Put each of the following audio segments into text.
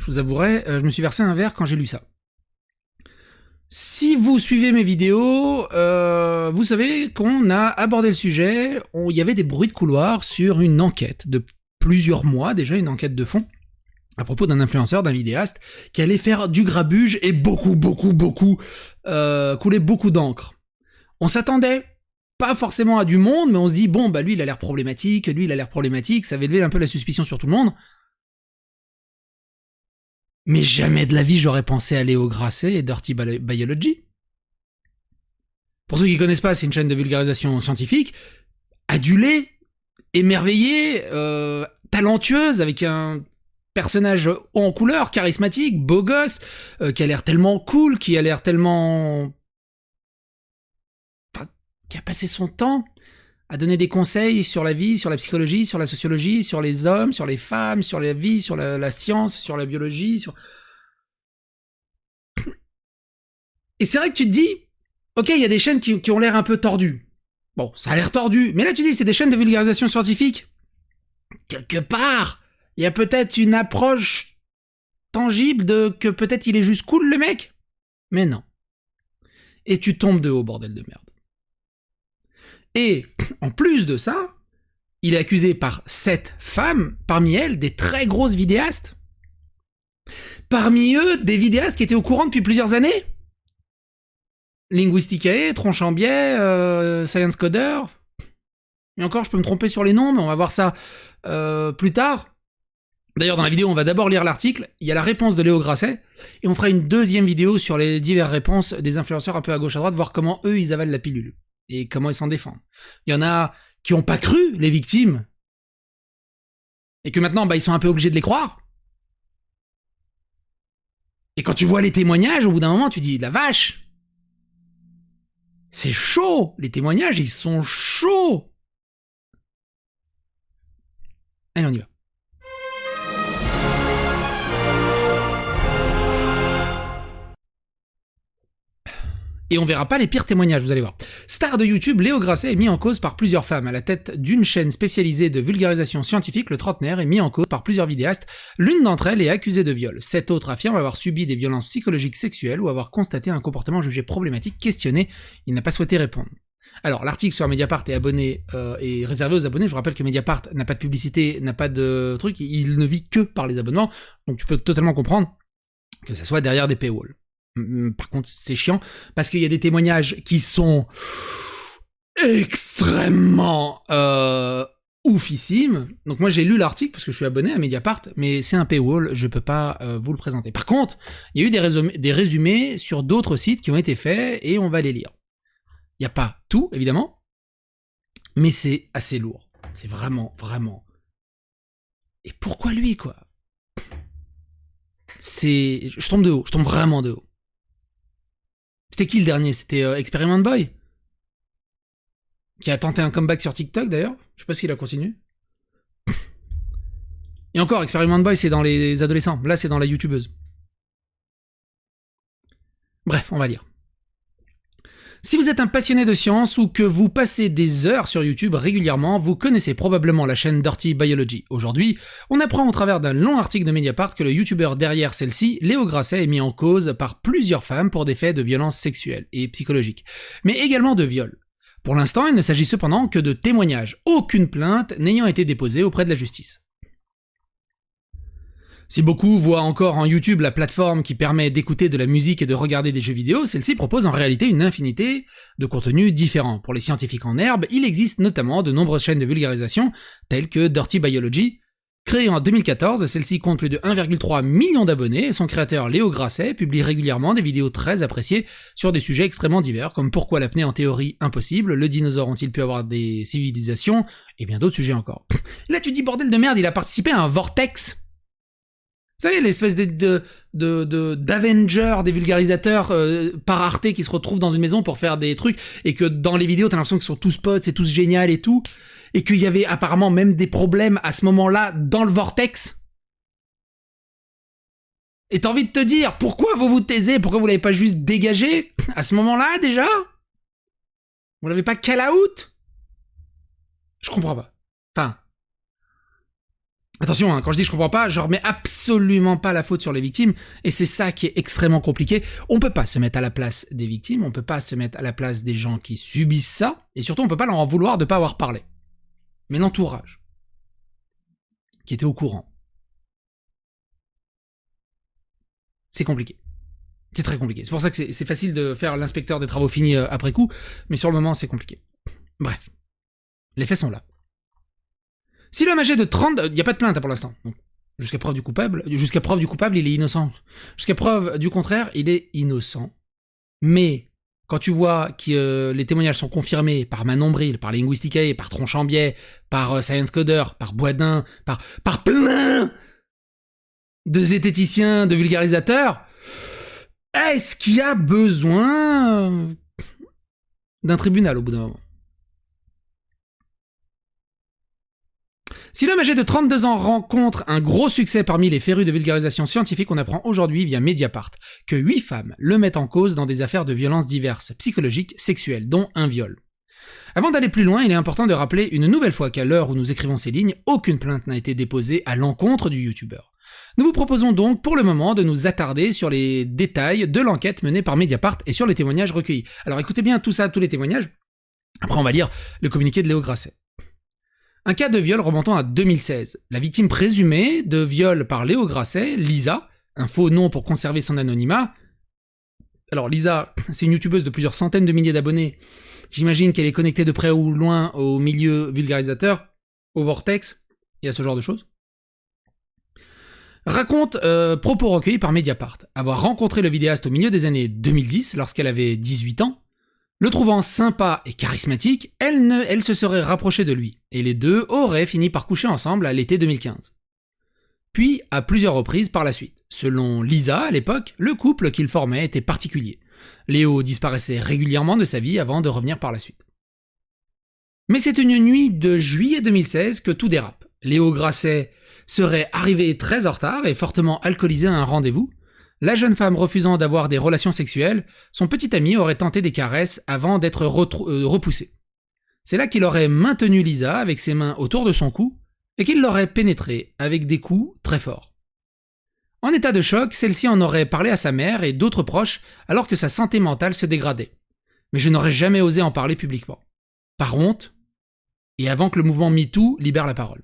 je vous avouerai, je me suis versé un verre quand j'ai lu ça. Si vous suivez mes vidéos, vous savez qu'on a abordé le sujet, il y avait des bruits de couloir sur une enquête de plusieurs mois, déjà une enquête de fond, à propos d'un influenceur, d'un vidéaste, qui allait faire du grabuge et beaucoup, couler beaucoup d'encre. On s'attendait pas forcément à du monde, mais on se dit, bon, bah lui il a l'air problématique, ça avait levé un peu la suspicion sur tout le monde. Mais jamais de la vie j'aurais pensé à Léo Grasset et Dirty Biology. Pour ceux qui connaissent pas, c'est une chaîne de vulgarisation scientifique, adulée, émerveillée, talentueuse, avec un personnage haut en couleur, charismatique, beau gosse, qui a l'air tellement cool, qui a l'air tellement... Enfin, qui a passé son temps à donner des conseils sur la vie, sur la psychologie, sur la sociologie, sur les hommes, sur les femmes, sur la vie, sur la science, sur la biologie, sur... Et c'est vrai que tu te dis, ok, il y a des chaînes qui ont l'air un peu tordues. Bon, ça a l'air tordu, mais là tu dis, c'est des chaînes de vulgarisation scientifique. Quelque part, il y a peut-être une approche tangible de que peut-être il est juste cool le mec. Mais non. Et tu tombes de haut, bordel de merde. Et en plus de ça, il est accusé par 7 femmes, parmi elles des très grosses vidéastes. Parmi eux, des vidéastes qui étaient au courant depuis plusieurs années. Linguisticae, Tronchambier, Science Coder. Et encore, je peux me tromper sur les noms, mais on va voir ça plus tard. D'ailleurs, dans la vidéo, on va d'abord lire l'article. Il y a la réponse de Léo Grasset. Et on fera une deuxième vidéo sur les diverses réponses des influenceurs un peu à gauche à droite, voir comment eux, ils avalent la pilule. Et comment ils s'en défendent. Il y en a qui n'ont pas cru, les victimes. Et que maintenant, bah, ils sont un peu obligés de les croire. Et quand tu vois les témoignages, au bout d'un moment, tu dis, la vache, c'est chaud. Les témoignages, ils sont chauds. Allez, on y va. Et on verra pas les pires témoignages, vous allez voir. Star de YouTube, Léo Grasset est mis en cause par plusieurs femmes. À la tête d'une chaîne spécialisée de vulgarisation scientifique, le trentenaire est mis en cause par plusieurs vidéastes. L'une d'entre elles est accusée de viol. 7 autres affirment avoir subi des violences psychologiques sexuelles ou avoir constaté un comportement jugé problématique. Questionné, il n'a pas souhaité répondre. Alors, l'article sur Mediapart est réservé aux abonnés. Je vous rappelle que Mediapart n'a pas de publicité, n'a pas de truc, il ne vit que par les abonnements. Donc tu peux totalement comprendre que ça soit derrière des paywalls. Par contre, c'est chiant, parce qu'il y a des témoignages qui sont extrêmement oufissimes. Donc moi, j'ai lu l'article, parce que je suis abonné à Mediapart, mais c'est un paywall, je peux pas vous le présenter. Par contre, il y a eu des résumés sur d'autres sites qui ont été faits, et on va les lire. Il n'y a pas tout, évidemment, mais c'est assez lourd. C'est vraiment, vraiment... Et pourquoi lui, quoi? Je tombe de haut, je tombe vraiment de haut. C'était qui le dernier? C'était Experiment Boy, qui a tenté un comeback sur TikTok d'ailleurs. Je sais pas s'il a continué. Et encore, Experiment Boy, c'est dans les adolescents. Là, c'est dans la youtubeuse. Bref, on va lire. Si vous êtes un passionné de science ou que vous passez des heures sur YouTube régulièrement, vous connaissez probablement la chaîne Dirty Biology. Aujourd'hui, on apprend au travers d'un long article de Mediapart que le youtubeur derrière celle-ci, Léo Grasset, est mis en cause par plusieurs femmes pour des faits de violence sexuelle et psychologique, mais également de viol. Pour l'instant, il ne s'agit cependant que de témoignages, aucune plainte n'ayant été déposée auprès de la justice. Si beaucoup voient encore en YouTube la plateforme qui permet d'écouter de la musique et de regarder des jeux vidéo, celle-ci propose en réalité une infinité de contenus différents. Pour les scientifiques en herbe, il existe notamment de nombreuses chaînes de vulgarisation, telles que Dirty Biology. Créée en 2014, celle-ci compte plus de 1,3 million d'abonnés et son créateur Léo Grasset publie régulièrement des vidéos très appréciées sur des sujets extrêmement divers, comme pourquoi l'apnée en théorie impossible, le dinosaure ont-ils pu avoir des civilisations, et bien d'autres sujets encore. Là tu dis bordel de merde, il a participé à un vortex. Vous savez, l'espèce d'Avenger, des vulgarisateurs par Arte qui se retrouvent dans une maison pour faire des trucs, et que dans les vidéos, t'as l'impression qu'ils sont tous potes, c'est tous génial et tout, et qu'il y avait apparemment même des problèmes à ce moment-là dans le vortex. Et t'as envie de te dire, pourquoi vous vous taisez? Pourquoi vous l'avez pas juste dégagé à ce moment-là, déjà? Vous l'avez pas call out? Je comprends pas. Enfin... Attention, hein, quand je dis je comprends pas, je remets absolument pas la faute sur les victimes, et c'est ça qui est extrêmement compliqué. On peut pas se mettre à la place des victimes, on peut pas se mettre à la place des gens qui subissent ça, et surtout on peut pas leur en vouloir de pas avoir parlé. Mais l'entourage, qui était au courant, c'est compliqué. C'est très compliqué. C'est pour ça que c'est facile de faire l'inspecteur des travaux finis après coup, mais sur le moment c'est compliqué. Bref, les faits sont là. Si l'homme âgé de 30... Il n'y a pas de plainte pour l'instant. Jusqu'à preuve du coupable, il est innocent. Jusqu'à preuve du contraire, il est innocent. Mais quand tu vois que les témoignages sont confirmés par Manon Bril, par Linguisticae, par Tronchambier, par Science Coder, par Boisdin, par plein de zététiciens, de vulgarisateurs, est-ce qu'il y a besoin d'un tribunal au bout d'un moment? Si l'homme âgé de 32 ans rencontre un gros succès parmi les férus de vulgarisation scientifique, on apprend aujourd'hui via Mediapart que 8 femmes le mettent en cause dans des affaires de violences diverses, psychologiques, sexuelles, dont un viol. Avant d'aller plus loin, il est important de rappeler une nouvelle fois qu'à l'heure où nous écrivons ces lignes, aucune plainte n'a été déposée à l'encontre du youtubeur. Nous vous proposons donc pour le moment de nous attarder sur les détails de l'enquête menée par Mediapart et sur les témoignages recueillis. Alors écoutez bien tout ça, tous les témoignages. Après on va lire le communiqué de Léo Grasset. Un cas de viol remontant à 2016. La victime présumée de viol par Léo Grasset, Lisa, un faux nom pour conserver son anonymat. Alors Lisa, c'est une youtubeuse de plusieurs centaines de milliers d'abonnés. J'imagine qu'elle est connectée de près ou loin au milieu vulgarisateur, au vortex, et à ce genre de choses. Raconte propos recueillis par Mediapart. Avoir rencontré le vidéaste au milieu des années 2010, lorsqu'elle avait 18 ans, le trouvant sympa et charismatique, elle se serait rapprochée de lui, et les deux auraient fini par coucher ensemble à l'été 2015. Puis, à plusieurs reprises par la suite. Selon Lisa, à l'époque, le couple qu'ils formaient était particulier. Léo disparaissait régulièrement de sa vie avant de revenir par la suite. Mais c'est une nuit de juillet 2016 que tout dérape. Léo Grasset serait arrivé très en retard et fortement alcoolisé à un rendez-vous. La jeune femme refusant d'avoir des relations sexuelles, son petit ami aurait tenté des caresses avant d'être repoussé. C'est là qu'il aurait maintenu Lisa avec ses mains autour de son cou et qu'il l'aurait pénétrée avec des coups très forts. En état de choc, celle-ci en aurait parlé à sa mère et d'autres proches alors que sa santé mentale se dégradait. Mais je n'aurais jamais osé en parler publiquement. Par honte, et avant que le mouvement MeToo libère la parole.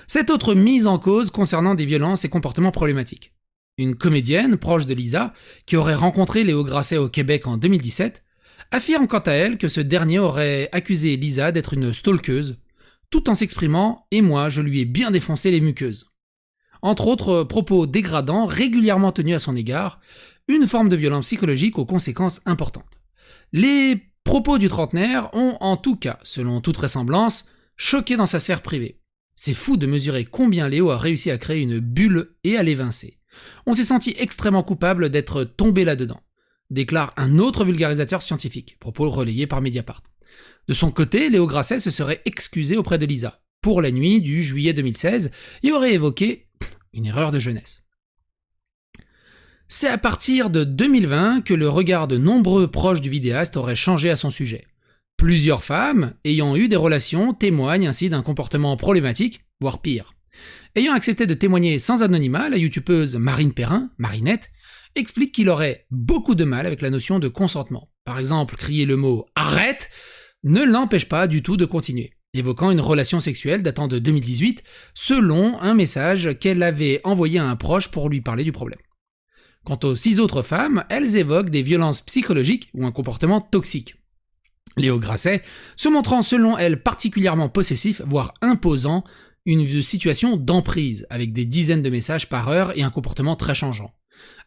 Cette autre mise en cause concernant des violences et comportements problématiques. Une comédienne proche de Lisa, qui aurait rencontré Léo Grasset au Québec en 2017, affirme quant à elle que ce dernier aurait accusé Lisa d'être une stalkeuse, tout en s'exprimant « et moi, je lui ai bien défoncé les muqueuses ». Entre autres propos dégradants régulièrement tenus à son égard, une forme de violence psychologique aux conséquences importantes. Les propos du trentenaire ont en tout cas, selon toute vraisemblance, choqué dans sa sphère privée. C'est fou de mesurer combien Léo a réussi à créer une bulle et à l'évincer. On s'est senti extrêmement coupable d'être tombé là-dedans, déclare un autre vulgarisateur scientifique, propos relayés par Mediapart. De son côté, Léo Grasset se serait excusé auprès de Lisa, pour la nuit du juillet 2016, et aurait évoqué une erreur de jeunesse. C'est à partir de 2020 que le regard de nombreux proches du vidéaste aurait changé à son sujet. Plusieurs femmes, ayant eu des relations, témoignent ainsi d'un comportement problématique, voire pire. Ayant accepté de témoigner sans anonymat, la youtubeuse Marine Perrin, Marinette, explique qu'il aurait beaucoup de mal avec la notion de consentement. Par exemple, crier le mot « arrête » ne l'empêche pas du tout de continuer, évoquant une relation sexuelle datant de 2018, selon un message qu'elle avait envoyé à un proche pour lui parler du problème. Quant aux 6 autres femmes, elles évoquent des violences psychologiques ou un comportement toxique. Léo Grasset se montrant selon elle particulièrement possessif, voire imposant, une situation d'emprise, avec des dizaines de messages par heure et un comportement très changeant,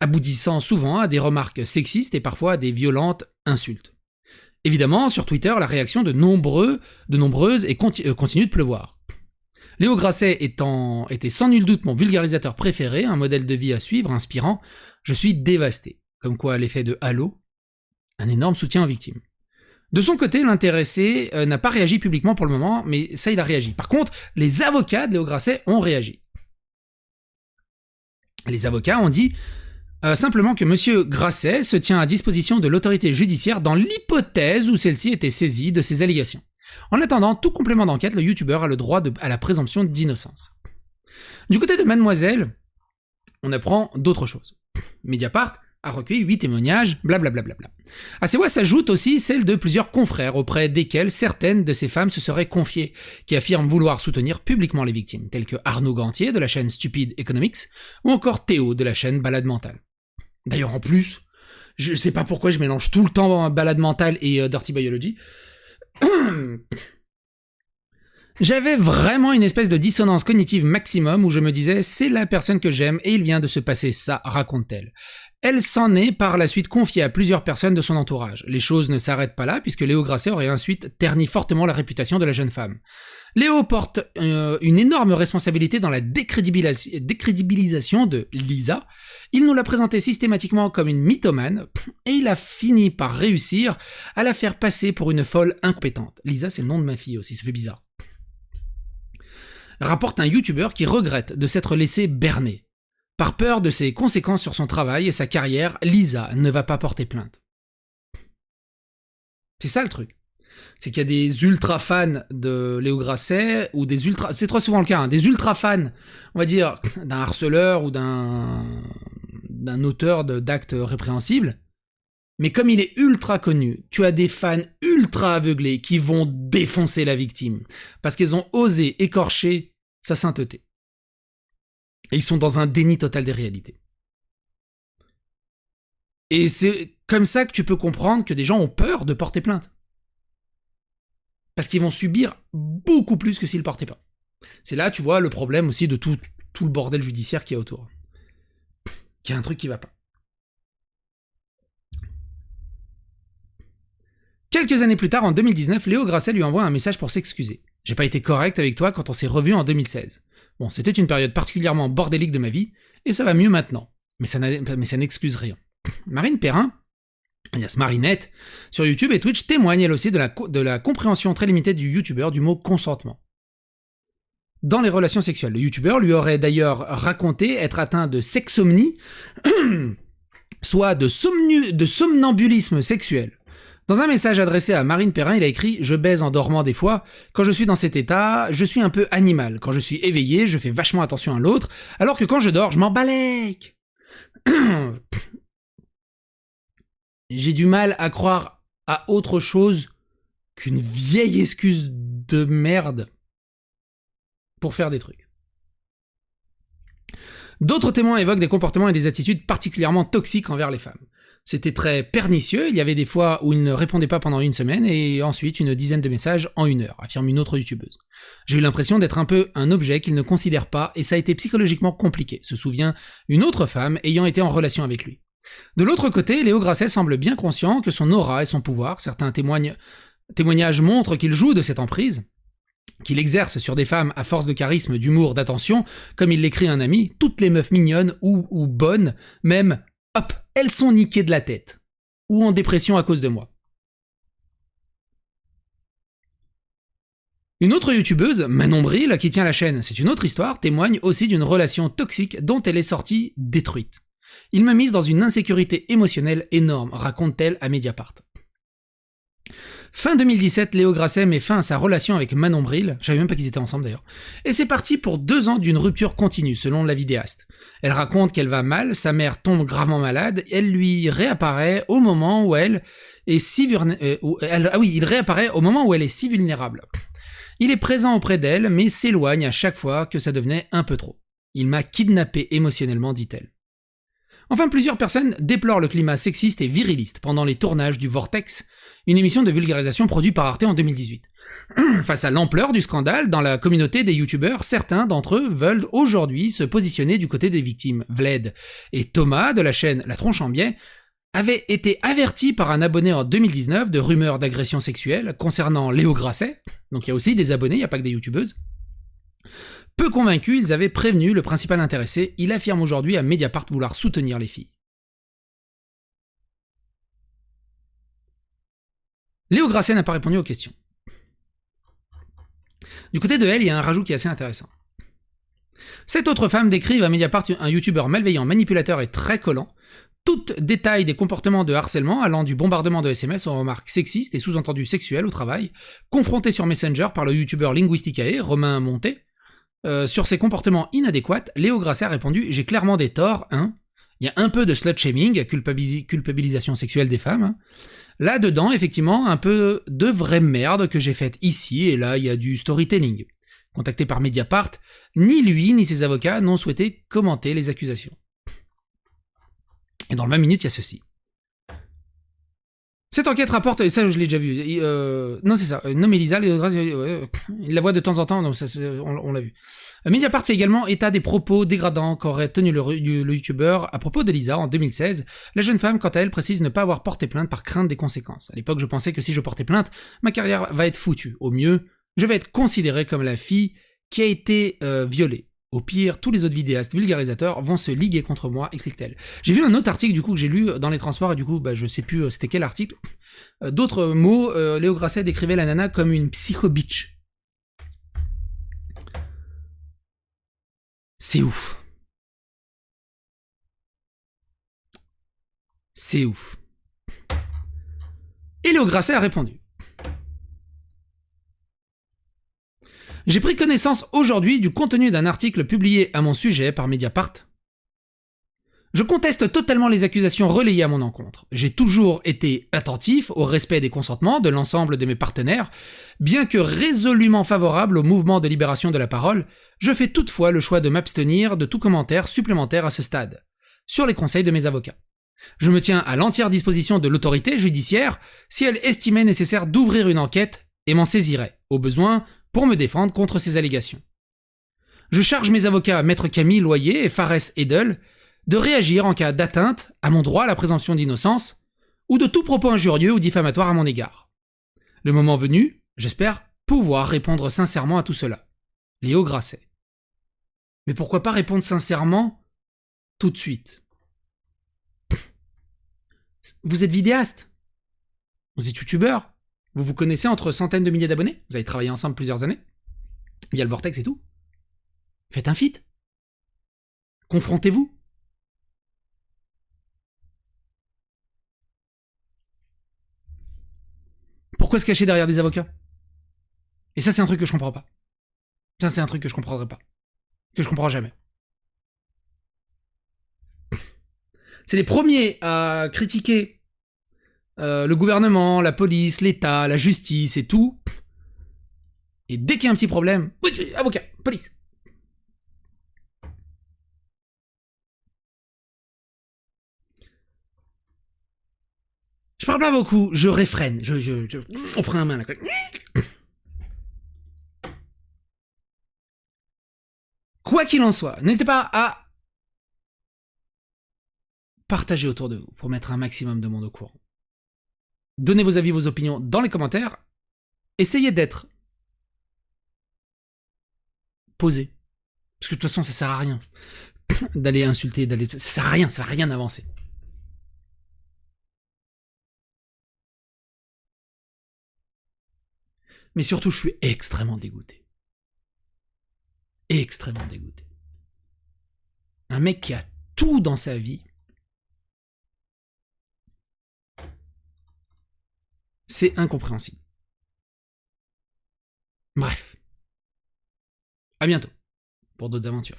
aboutissant souvent à des remarques sexistes et parfois à des violentes insultes. Évidemment, sur Twitter, la réaction de nombreuses continue de pleuvoir. Léo Grasset était sans nul doute mon vulgarisateur préféré, un modèle de vie à suivre, inspirant. Je suis dévasté. Comme quoi, l'effet de halo, un énorme soutien aux victimes. De son côté, l'intéressé n'a pas réagi publiquement pour le moment, mais ça, il a réagi. Par contre, les avocats de Léo Grasset ont réagi. Les avocats ont dit simplement que M. Grasset se tient à disposition de l'autorité judiciaire dans l'hypothèse où celle-ci était saisie de ces allégations. En attendant tout complément d'enquête, le youtubeur a le droit à la présomption d'innocence. Du côté de Mademoiselle, on apprend d'autres choses. Mediapart a recueilli 8 témoignages, blablabla. À ces voix s'ajoute aussi celle de plusieurs confrères auprès desquels certaines de ces femmes se seraient confiées, qui affirment vouloir soutenir publiquement les victimes, tels que Arnaud Gantier de la chaîne Stupid Economics, ou encore Théo de la chaîne Balade Mentale. D'ailleurs en plus, je sais pas pourquoi je mélange tout le temps Balade Mentale et Dirty Biology. J'avais vraiment une espèce de dissonance cognitive maximum où je me disais « c'est la personne que j'aime et il vient de se passer ça », raconte-t-elle. Elle s'en est par la suite confiée à plusieurs personnes de son entourage. Les choses ne s'arrêtent pas là puisque Léo Grasset aurait ensuite terni fortement la réputation de la jeune femme. Léo porte une énorme responsabilité dans la décrédibilisation de Lisa. Il nous l'a présentée systématiquement comme une mythomane et il a fini par réussir à la faire passer pour une folle incompétente. Lisa, c'est le nom de ma fille aussi, ça fait bizarre. Rapporte un youtubeur qui regrette de s'être laissé berner. Par peur de ses conséquences sur son travail et sa carrière, Lisa ne va pas porter plainte. C'est ça le truc. C'est qu'il y a des ultra fans de Léo Grasset, ou des ultra... C'est trop souvent le cas, hein, des ultra fans, on va dire, d'un harceleur ou d'un auteur d'actes répréhensibles. Mais comme il est ultra connu, tu as des fans ultra aveuglés qui vont défoncer la victime, parce qu'ils ont osé écorcher sa sainteté. Et ils sont dans un déni total des réalités. Et c'est comme ça que tu peux comprendre que des gens ont peur de porter plainte. Parce qu'ils vont subir beaucoup plus que s'ils ne portaient pas. C'est là, tu vois, le problème aussi de tout le bordel judiciaire qu'il y a autour. Qu'il y a un truc qui va pas. Quelques années plus tard, en 2019, Léo Grasset lui envoie un message pour s'excuser. « J'ai pas été correct avec toi quand on s'est revus en 2016. Bon, c'était une période particulièrement bordélique de ma vie, et ça va mieux maintenant. Mais ça n'excuse rien. » Marine Perrin, alias Marinette, sur YouTube et Twitch, témoigne elle aussi de la compréhension très limitée du youtubeur du mot consentement. Dans les relations sexuelles, le youtubeur lui aurait d'ailleurs raconté être atteint de sexomnie, soit de somnambulisme sexuel. Dans un message adressé à Marine Perrin, il a écrit « Je baise en dormant des fois. Quand je suis dans cet état, je suis un peu animal. Quand je suis éveillé, je fais vachement attention à l'autre, alors que quand je dors, je m'en balèque. » J'ai du mal à croire à autre chose qu'une vieille excuse de merde pour faire des trucs. D'autres témoins évoquent des comportements et des attitudes particulièrement toxiques envers les femmes. C'était très pernicieux, il y avait des fois où il ne répondait pas pendant une semaine et ensuite une dizaine de messages en 1 heure, affirme une autre youtubeuse. J'ai eu l'impression d'être un peu un objet qu'il ne considère pas et ça a été psychologiquement compliqué, se souvient une autre femme ayant été en relation avec lui. De l'autre côté, Léo Grasset semble bien conscient que son aura et son pouvoir, certains témoignages montrent qu'il joue de cette emprise, qu'il exerce sur des femmes à force de charisme, d'humour, d'attention, comme il l'écrit un ami, toutes les meufs mignonnes ou bonnes, même, hop, elles sont niquées de la tête, ou en dépression à cause de moi. Une autre youtubeuse, Manon Bril, qui tient la chaîne C'est une autre histoire, témoigne aussi d'une relation toxique dont elle est sortie détruite. Il m'a mise dans une insécurité émotionnelle énorme, raconte-t-elle à Mediapart. Fin 2017, Léo Grasset met fin à sa relation avec Manon Bril, je savais même pas qu'ils étaient ensemble d'ailleurs, et c'est parti pour 2 ans d'une rupture continue, selon la vidéaste. Elle raconte qu'elle va mal, sa mère tombe gravement malade, elle lui réapparaît au moment où elle est si il réapparaît au moment où elle est si vulnérable. Il est présent auprès d'elle, mais s'éloigne à chaque fois que ça devenait un peu trop. Il m'a kidnappé émotionnellement, dit-elle. Enfin, plusieurs personnes déplorent le climat sexiste et viriliste pendant les tournages du Vortex, une émission de vulgarisation produite par Arte en 2018. Face à l'ampleur du scandale dans la communauté des youtubeurs, certains d'entre eux veulent aujourd'hui se positionner du côté des victimes. Vled et Thomas de la chaîne La Tronche en Biais avaient été avertis par un abonné en 2019 de rumeurs d'agression sexuelle concernant Léo Grasset, donc il y a aussi des abonnés, il n'y a pas que des youtubeuses. Peu convaincus, ils avaient prévenu le principal intéressé, il affirme aujourd'hui à Mediapart vouloir soutenir les filles. Léo Grasset n'a pas répondu aux questions. Du côté de elle, il y a un rajout qui est assez intéressant. Cette autre femme décrive à Mediapart un youtubeur malveillant, manipulateur et très collant. Tout détail des comportements de harcèlement allant du bombardement de SMS aux remarques sexistes et sous-entendues sexuelles au travail, confronté sur Messenger par le youtubeur Linguisticae, Romain Monté, Sur ses comportements inadéquats, Léo Grasset a répondu « J'ai clairement des torts, hein. Il y a un peu de slut-shaming, culpabilisation sexuelle des femmes. Hein. Là-dedans, effectivement, un peu de vraie merde que j'ai faite ici, et là, il y a du storytelling. » Contacté par Mediapart, ni lui ni ses avocats n'ont souhaité commenter les accusations. Et dans le même minute, il y a ceci. Cette enquête rapporte, et ça je l'ai déjà vu, non c'est ça, nomme Elisa, il la voit de temps en temps, donc ça, on l'a vu. Mediapart fait également état des propos dégradants qu'aurait tenu le youtubeur à propos de Lisa en 2016. La jeune femme, quant à elle, précise ne pas avoir porté plainte par crainte des conséquences. À l'époque, je pensais que si je portais plainte, ma carrière va être foutue. Au mieux, je vais être considérée comme la fille qui a été violée. Au pire, tous les autres vidéastes vulgarisateurs vont se liguer contre moi, explique-t-elle. J'ai vu un autre article du coup que j'ai lu dans les transports et du coup je sais plus c'était quel article. D'autres mots, Léo Grasset décrivait la nana comme une psycho-bitch. C'est ouf. C'est ouf. Et Léo Grasset a répondu. J'ai pris connaissance aujourd'hui du contenu d'un article publié à mon sujet par Mediapart. Je conteste totalement les accusations relayées à mon encontre. J'ai toujours été attentif au respect des consentements de l'ensemble de mes partenaires. Bien que résolument favorable au mouvement de libération de la parole, je fais toutefois le choix de m'abstenir de tout commentaire supplémentaire à ce stade, sur les conseils de mes avocats. Je me tiens à l'entière disposition de l'autorité judiciaire si elle estimait nécessaire d'ouvrir une enquête et m'en saisirait, au besoin, pour me défendre contre ces allégations. Je charge mes avocats Maître Camille Loyer et Fares Edel de réagir en cas d'atteinte à mon droit à la présomption d'innocence ou de tout propos injurieux ou diffamatoire à mon égard. Le moment venu, j'espère pouvoir répondre sincèrement à tout cela. Léo Grasset. Mais pourquoi pas répondre sincèrement tout de suite? Vous êtes vidéaste. Vous êtes youtubeur. Vous vous connaissez entre centaines de milliers d'abonnés. Vous avez travaillé ensemble plusieurs années. Via le Vortex et tout. Faites un feat. Confrontez-vous. Pourquoi se cacher derrière des avocats? Et ça, c'est un truc que je comprends pas. Ça, c'est un truc que je comprendrai pas. Que je comprends jamais. C'est les premiers à critiquer le gouvernement, la police, l'État, la justice et tout. Et dès qu'il y a un petit problème, avocat, police. Je parle pas beaucoup, je réfrène. On fera un main là. Quoi qu'il en soit, n'hésitez pas à partager autour de vous pour mettre un maximum de monde au courant. Donnez vos avis, vos opinions dans les commentaires. Essayez d'être posé. Parce que de toute façon, ça sert à rien d'aller insulter, ça sert à rien, ça va rien avancer. Mais surtout, je suis extrêmement dégoûté. Extrêmement dégoûté. Un mec qui a tout dans sa vie. C'est incompréhensible. Bref. À bientôt pour d'autres aventures.